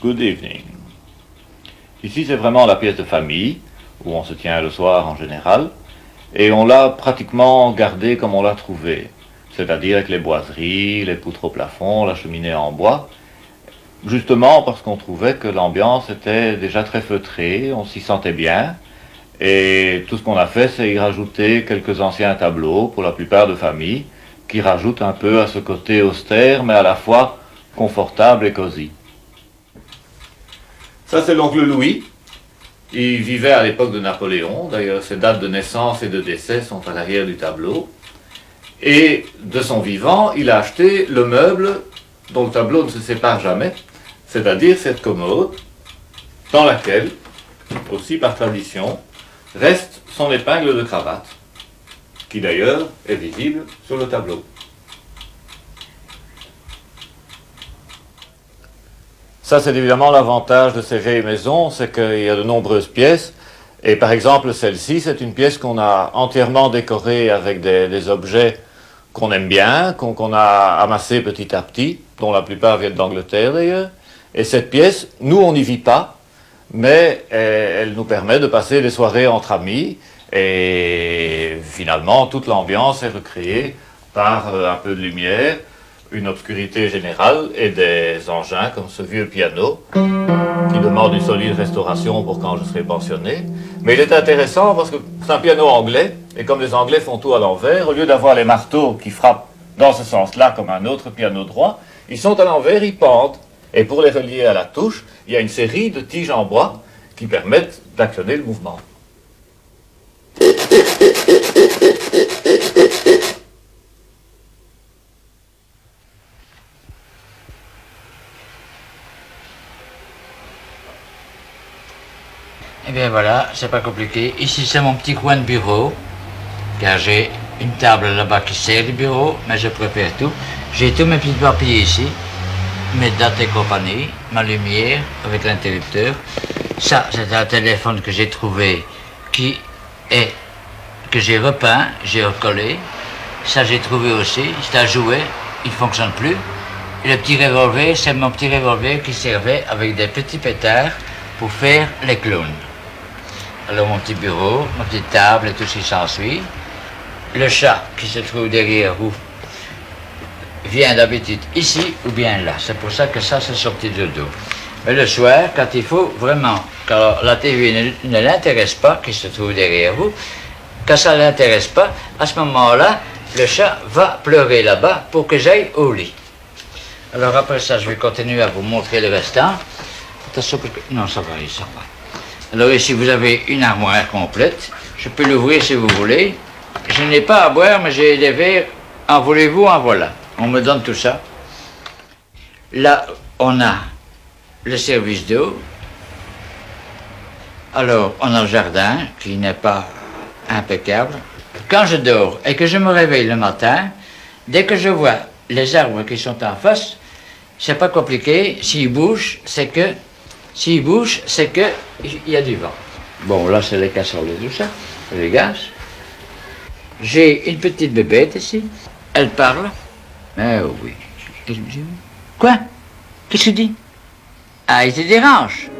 Good evening. Ici, c'est vraiment la pièce de famille, où on se tient le soir en général, et on l'a pratiquement gardée comme on l'a trouvée, c'est-à-dire avec les boiseries, les poutres au plafond, la cheminée en bois, justement parce qu'on trouvait que l'ambiance était déjà très feutrée, on s'y sentait bien, et tout ce qu'on a fait, c'est y rajouter quelques anciens tableaux, pour la plupart de famille, qui rajoutent un peu à ce côté austère, mais à la fois confortable et cosy. Ça, c'est l'oncle Louis. Il vivait à l'époque de Napoléon. D'ailleurs, ses dates de naissance et de décès sont à l'arrière du tableau. Et de son vivant, il a acheté le meuble dont le tableau ne se sépare jamais, c'est-à-dire cette commode dans laquelle, aussi par tradition, reste son épingle de cravate, qui d'ailleurs est visible sur le tableau. Ça, c'est évidemment l'avantage de ces vieilles maisons, c'est qu'il y a de nombreuses pièces. Et par exemple, celle-ci, c'est une pièce qu'on a entièrement décorée avec des objets qu'on aime bien, qu'on a amassés petit à petit, dont la plupart viennent d'Angleterre d'ailleurs. Et cette pièce, nous, on n'y vit pas, mais elle nous permet de passer des soirées entre amis. Et finalement, toute l'ambiance est recréée par un peu de lumière, une obscurité générale et des engins comme ce vieux piano qui demande une solide restauration pour quand je serai pensionné. Mais il est intéressant parce que c'est un piano anglais et comme les Anglais font tout à l'envers, au lieu d'avoir les marteaux qui frappent dans ce sens-là comme un autre piano droit, ils sont à l'envers, ils pendent. Et pour les relier à la touche, il y a une série de tiges en bois qui permettent d'actionner le mouvement. Eh bien voilà, c'est pas compliqué. Ici c'est mon petit coin de bureau, car j'ai une table là-bas qui sert de bureau, mais je préfère tout. J'ai tous mes petits papiers ici, mes dates et compagnie, ma lumière avec l'interrupteur. Ça, c'est un téléphone que j'ai trouvé que j'ai repeint, j'ai recollé. Ça j'ai trouvé aussi, c'est un jouet, il ne fonctionne plus. Et le petit revolver, c'est mon petit revolver qui servait avec des petits pétards pour faire les clowns. Alors mon petit bureau, ma petite table et tout ce qui s'ensuit. Le chat qui se trouve derrière vous vient d'habitude ici ou bien là. C'est pour ça que ça c'est sorti de dos. Mais le soir, quand il faut vraiment, quand la TV ne l'intéresse pas, qui se trouve derrière vous, quand ça ne l'intéresse pas, à ce moment-là, le chat va pleurer là-bas pour que j'aille au lit. Alors après ça, je vais continuer à vous montrer le restant. Attention, non, ça va, ça va. Alors ici, vous avez une armoire complète. Je peux l'ouvrir si vous voulez. Je n'ai pas à boire, mais j'ai des verres. En voulez-vous, en voilà. On me donne tout ça. Là, on a le service d'eau. Alors, on a le jardin, qui n'est pas impeccable. Quand je dors et que je me réveille le matin, dès que je vois les arbres qui sont en face, c'est pas compliqué. S'ils bougent, c'est que il y a du vent. Bon, là, c'est les casseroles et tout ça, les gaz. J'ai une petite bébête ici. Elle parle. Mais oui. Quoi? Qu'est-ce que tu dis? Ah, il te dérange.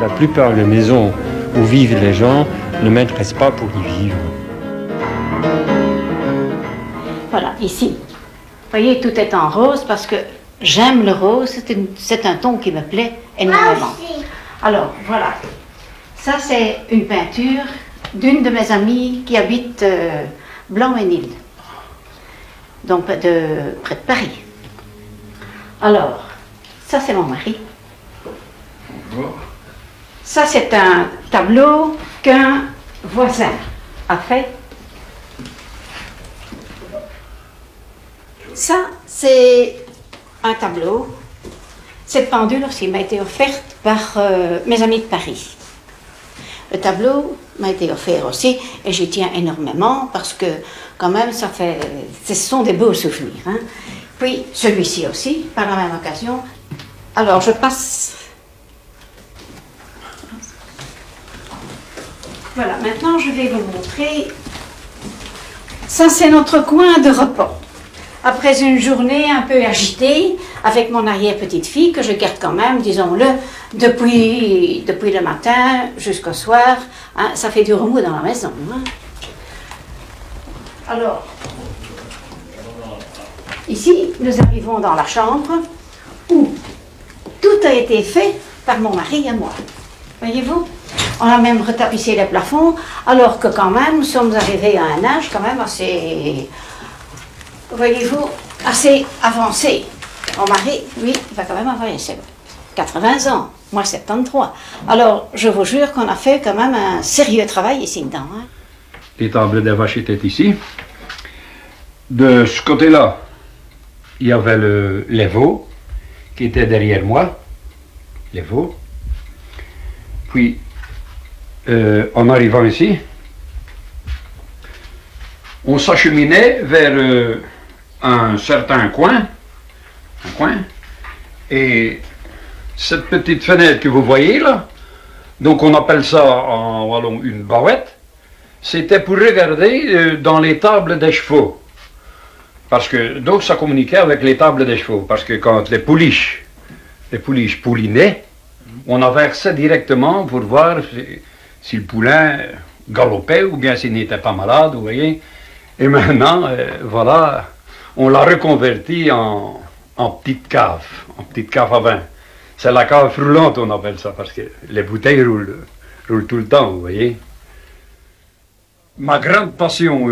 La plupart des maisons où vivent les gens ne m'intéressent pas pour y vivre. Voilà, ici. Vous voyez, tout est en rose parce que j'aime le rose, c'est un ton qui me plaît énormément. Alors, voilà. Ça, c'est une peinture d'une de mes amies qui habite Blanc-Ménil, donc près de Paris. Alors, ça c'est mon mari. Ça c'est un tableau qu'un voisin a fait. Ça c'est un tableau. Cette pendule aussi m'a été offerte par mes amis de Paris. Le tableau m'a été offert aussi et j'y tiens énormément parce que quand même ce sont des beaux souvenirs. Hein. Puis celui-ci aussi, par la même occasion. Alors je passe. Voilà, maintenant je vais vous montrer. Ça c'est notre coin de repos. Après une journée un peu agitée, avec mon arrière-petite-fille, que je garde quand même, disons-le, depuis le matin jusqu'au soir, hein, ça fait du remous dans la maison. Hein. Alors, ici, nous arrivons dans la chambre où tout a été fait par mon mari et moi. Voyez-vous? On a même retapissé les plafonds, alors que quand même, nous sommes arrivés à un âge quand même assez... Voyez-vous, assez avancé. Mon mari, lui, il va quand même avoir 80 ans, moi 73. Alors, je vous jure qu'on a fait quand même un sérieux travail ici dedans. Hein. Les tables des vaches étaient ici. De ce côté-là, il y avait les veaux qui étaient derrière moi. Les veaux. Puis, en arrivant ici, on s'acheminait vers un certain coin, et cette petite fenêtre que vous voyez là, donc on appelle ça en wallon une bavette, c'était pour regarder dans les tables des chevaux, parce que donc ça communiquait avec les tables des chevaux, parce que quand les pouliches poulinaient, on inversait directement pour voir si le poulain galopait ou bien s'il n'était pas malade, vous voyez. Et maintenant, voilà, on l'a reconverti en petite cave à vin. C'est la cave roulante, on appelle ça, parce que les bouteilles roulent tout le temps, vous voyez. Ma grande passion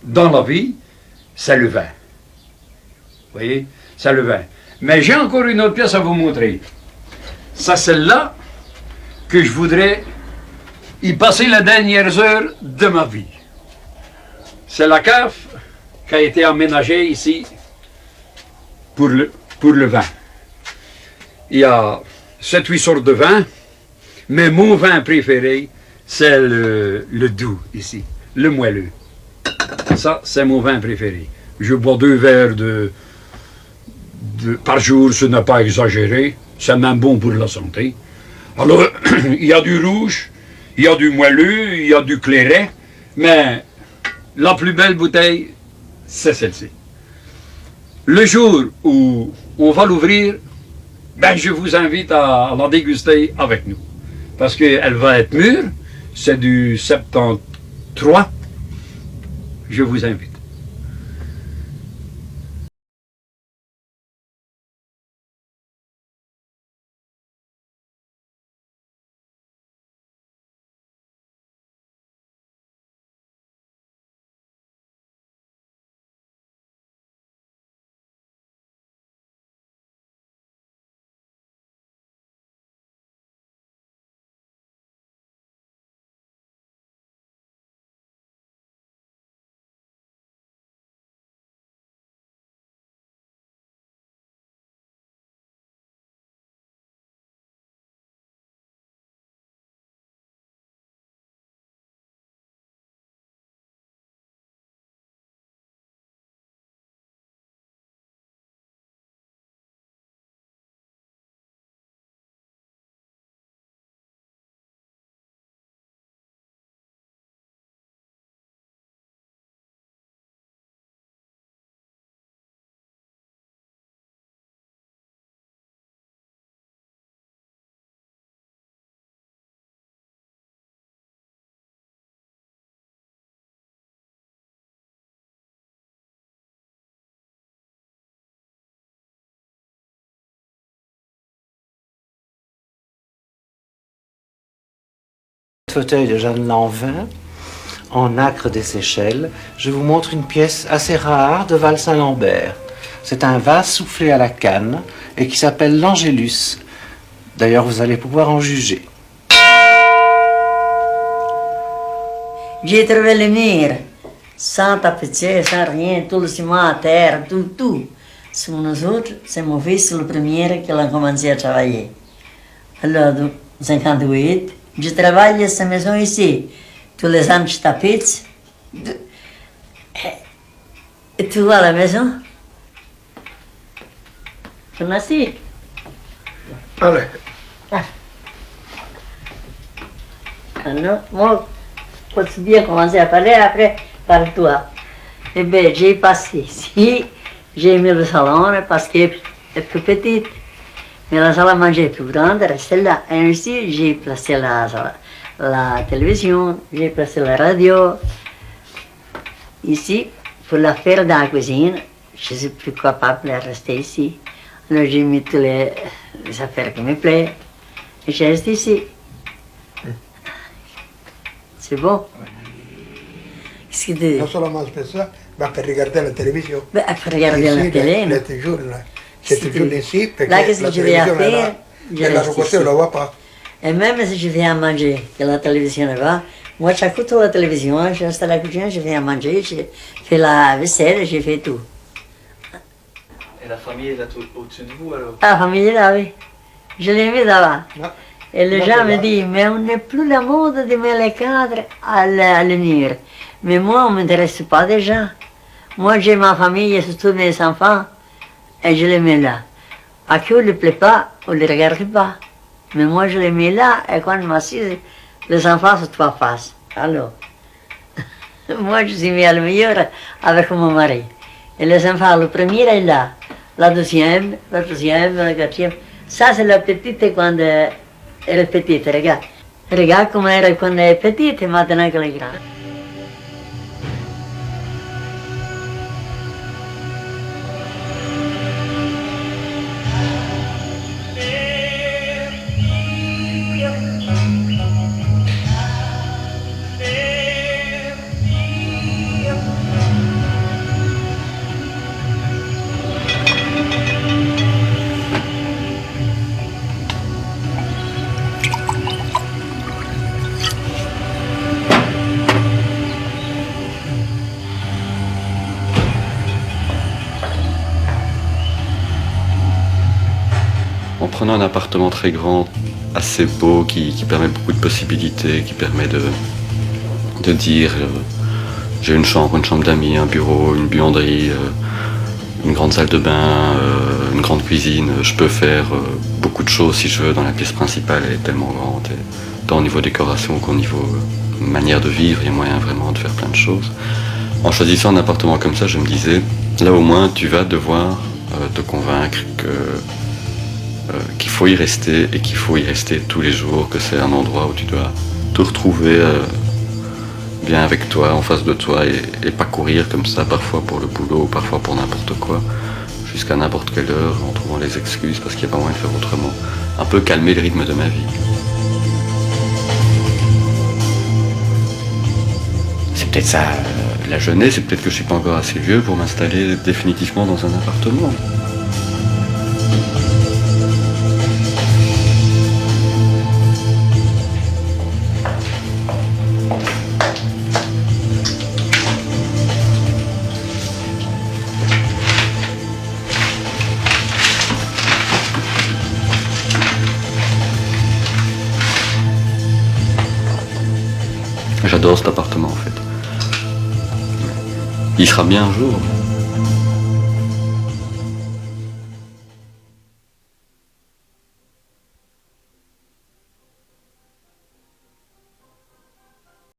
dans la vie, c'est le vin. Vous voyez, c'est le vin. Mais j'ai encore une autre pièce à vous montrer. C'est celle-là que je voudrais y passer les dernières heures de ma vie. C'est la cave qui a été aménagée ici pour le vin. Il y a 7-8 sortes de vins, mais mon vin préféré, c'est le doux ici, le moelleux. Ça, c'est mon vin préféré. Je bois 2 verres par jour, ce n'est pas exagéré, c'est même bon pour la santé. Alors, il y a du rouge, il y a du moelleux, il y a du clairet, mais la plus belle bouteille, c'est celle-ci. Le jour où on va l'ouvrir, ben je vous invite à la déguster avec nous. Parce qu'elle va être mûre, c'est du 73. Je vous invite. Fauteuil de Jeanne Lanvin, en nacre des Seychelles, je vous montre une pièce assez rare de Val-Saint-Lambert. C'est un vase soufflé à la canne et qui s'appelle l'Angélus. D'ailleurs, vous allez pouvoir en juger. J'ai trouvé le mur, sans tapeter, sans rien, tout le ciment à terre, tout. C'est nous autres, c'est mon fils le premier qui a commencé à travailler. Alors, en 58, je travaille à cette maison ici. Tous les ans, je tapette. Et tu vois la maison? Tu m'as assis? Allez. Alors, moi, quand tu bien commencé à parler, après, parle-toi. Eh bien, j'ai passé ici, j'ai mis le salon parce qu'elle est plus petite. Mais la salle à manger est plus grande, reste là. Et ici, j'ai placé la télévision, j'ai placé la radio. Ici, pour la faire dans la cuisine, je suis plus capable de rester ici. Alors j'ai mis toutes les affaires qui me plaisent et je reste ici. C'est bon. Qu'est-ce que tu dis? Non seulement je fais ça, mais pour regarder la télévision. Ben, après regarder la télé, là, toujours là. C'est toujours ici, parce là, que qu'est-ce la que je vais télévision faire? est là. Je Et la reste côté, ici. on ne la voit pas. Et même si je viens à manger, que la télévision est là, moi j'écoute la télévision, je reste à la cuisine, je viens à manger, je fais la vaisselle, je fais tout. Et la famille est là au-dessus de vous alors? La famille est là, oui. Je l'ai mis là-bas. Non. Et les Non, gens c'est me là. disent, mais on n'est plus la mode de mettre les cadres à l'unir. Mais moi, on ne m'intéresse pas déjà. Moi, j'ai ma famille et surtout mes enfants, et je les mets là. À qui on ne les plaît pas, on ne les regarde pas. Mais moi, je les mets là, et quand je m'assise, les enfants sont trois faces. Alors, moi, je suis mis à le meilleur avec mon mari. Et les enfants, le premier est là, la deuxième, la troisième, la quatrième. Ça, c'est la petite quand elle est petite, regarde. Regarde comment elle est quand elle est petite et maintenant qu'elle est grande. En prenant un appartement très grand, assez beau, qui permet beaucoup de possibilités, qui permet de dire j'ai une chambre d'amis, un bureau, une buanderie, une grande salle de bain, une grande cuisine. Je peux faire beaucoup de choses si je veux dans la pièce principale, elle est tellement grande. Et tant au niveau décoration qu'au niveau manière de vivre, il y a moyen vraiment de faire plein de choses. En choisissant un appartement comme ça, je me disais, là au moins tu vas devoir te convaincre qu'il faut y rester et qu'il faut y rester tous les jours, que c'est un endroit où tu dois te retrouver bien avec toi, en face de toi et pas courir comme ça parfois pour le boulot ou parfois pour n'importe quoi, jusqu'à n'importe quelle heure en trouvant les excuses parce qu'il n'y a pas moyen de faire autrement. Un peu calmer le rythme de ma vie. C'est peut-être ça, la jeunesse, c'est peut-être que je suis pas encore assez vieux pour m'installer définitivement dans un appartement. J'adore cet appartement en fait. Il sera bien un jour.